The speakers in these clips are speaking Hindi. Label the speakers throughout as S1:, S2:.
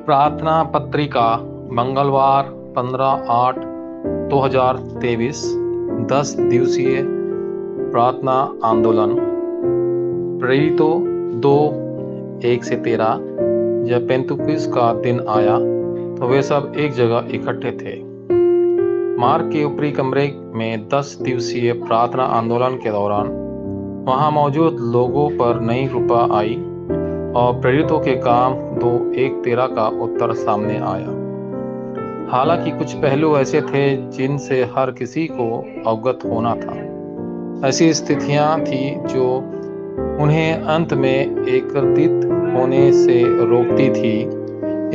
S1: प्रार्थना पत्रिका मंगलवार 15/8/2023 10 दिवसीय प्रार्थना आंदोलन। प्रेरितों 2:1-13। जब पेंतुकुस का दिन आया तो वे सब एक जगह इकट्ठे थे। मार्ग के ऊपरी कमरे में 10 दिवसीय प्रार्थना आंदोलन के दौरान वहां मौजूद लोगों पर नई कृपा आई और प्रेरितों के काम 2:1-13 का उत्तर सामने आया। हालांकि कुछ पहलू ऐसे थे जिनसे हर किसी को अवगत होना था। ऐसी स्थितियां थी जो उन्हें अंत में एकत्रित होने से रोकती थी।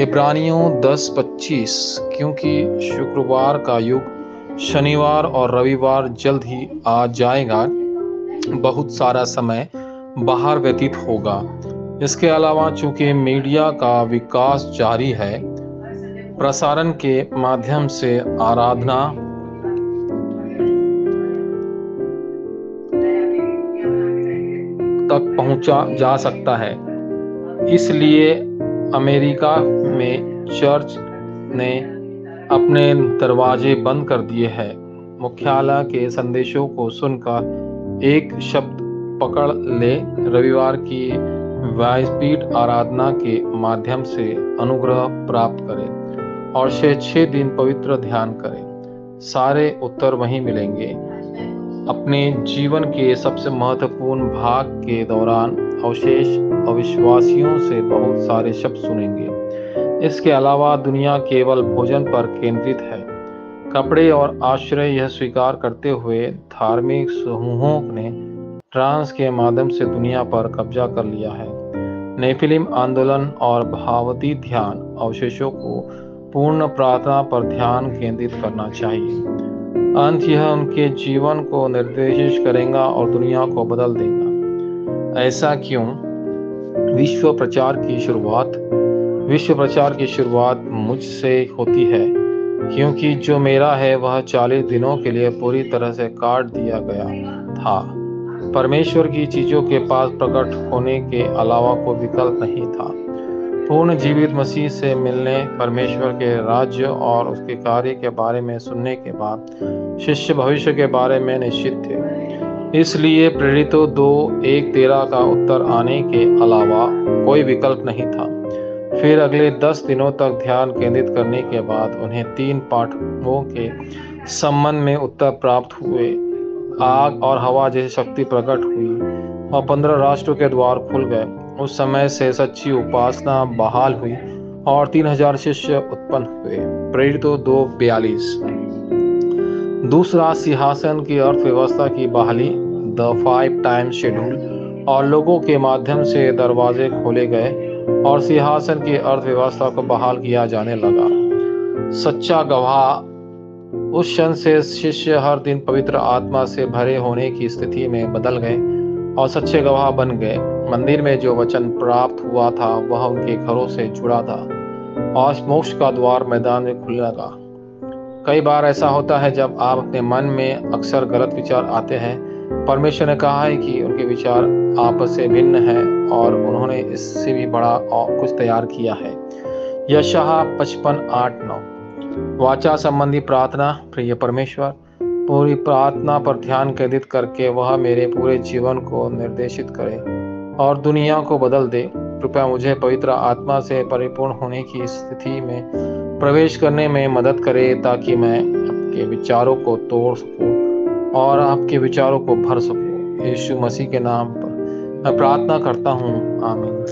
S1: इब्रानियों 10:25। क्योंकि शुक्रवार का युग शनिवार और रविवार जल्द ही आ जाएगा, बहुत सारा समय बाहर व्यतीत होगा। इसके अलावा चूंकि मीडिया का विकास जारी है, प्रसारण के माध्यम से आराधना तक पहुंचा जा सकता है। इसलिए अमेरिका में चर्च ने अपने दरवाजे बंद कर दिए हैं। मुख्यालय के संदेशों को सुनकर एक शब्द पकड़ ले, रविवार की व्यासपीठ आराधना के माध्यम से अनुग्रह प्राप्त करें और 6 दिन पवित्र ध्यान करें। सारे उत्तर वहीं मिलेंगे। अपने जीवन के सबसे महत्वपूर्ण भाग के दौरान अवशेष अविश्वासियों से बहुत सारे शब्द सुनेंगे। इसके अलावा दुनिया केवल भोजन पर केंद्रित है। कपड़े और आश्रय यह स्वीकार करते हुए धार्मिक समूहों ने ट्रांस के माध्यम से दुनिया पर कब्जा कर लिया है। नेफिलिम आंदोलन और भावती ध्यान अवशेषों को पूर्ण प्रार्थना पर ध्यान केंद्रित करना चाहिए। अंत यह उनके जीवन को निर्देशित करेगा और दुनिया को बदल देगा। ऐसा क्यों? विश्व प्रचार की शुरुआत मुझसे होती है, क्योंकि जो मेरा है वह 40 दिनों के लिए पूरी तरह से काट दिया गया था। परमेश्वर की चीजों के पास प्रकट होने के अलावा कोई विकल्प नहीं था। पूर्ण जीवित मसीह से मिलने, परमेश्वर के राज्य और उसके कार्य के बारे में सुनने के बाद शिष्य भविष्य के बारे में निश्चित थे। इसलिए प्रेरितों 2:1-13 का उत्तर आने के अलावा कोई विकल्प नहीं था। फिर अगले 10 दिनों तक ध्यान केंद्रित करने के बाद उन्हें 3 पाठकों के संबंध में उत्तर प्राप्त हुए। आग और हवा जैसी शक्ति प्रकट हुई और 15 राष्ट्रों के द्वार खुल गए। उस समय से सच्ची उपासना बहाल हुई और 3000 शिष्य उत्पन्न हुए। प्रेरितों 2:42। दूसरा, सिंहासन की अर्थव्यवस्था की बहाली, द 5 टाइम शेड्यूल, और लोगों के माध्यम से दरवाजे खोले गए और सिंहासन की अर्थव्यवस्था को बहाल किया जाने लगा। सच्चा गवाह। उस क्षण से शिष्य हर दिन पवित्र आत्मा से भरे होने की स्थिति में बदल गए और सच्चे गवाह बन गए। मंदिर में जो वचन प्राप्त हुआ था वह उनके घरों से जुड़ा था और मोक्ष का द्वार मैदान में खुलने लगा। कई बार ऐसा होता है जब आप अपने मन में अक्सर गलत विचार आते हैं। परमेश्वर ने कहा है कि उनके विचार आपस से भिन्न हैं और उन्होंने इससे भी बड़ा और कुछ तैयार किया है। यशायाह 55:8-9। वाचा संबंधी प्रार्थना। प्रिय परमेश्वर, पूरी प्रार्थना पर ध्यान केंद्रित करके वह मेरे पूरे जीवन को निर्देशित करे और दुनिया को बदल दे। कृपया मुझे पवित्र आत्मा से परिपूर्ण होने की स्थिति में प्रवेश करने में मदद करे ताकि मैं आपके विचारों को तोड़ सकूं और आपके विचारों को भर सकूं। यीशु मसीह के नाम पर मैं प्रार्थना करता हूं। आमीन।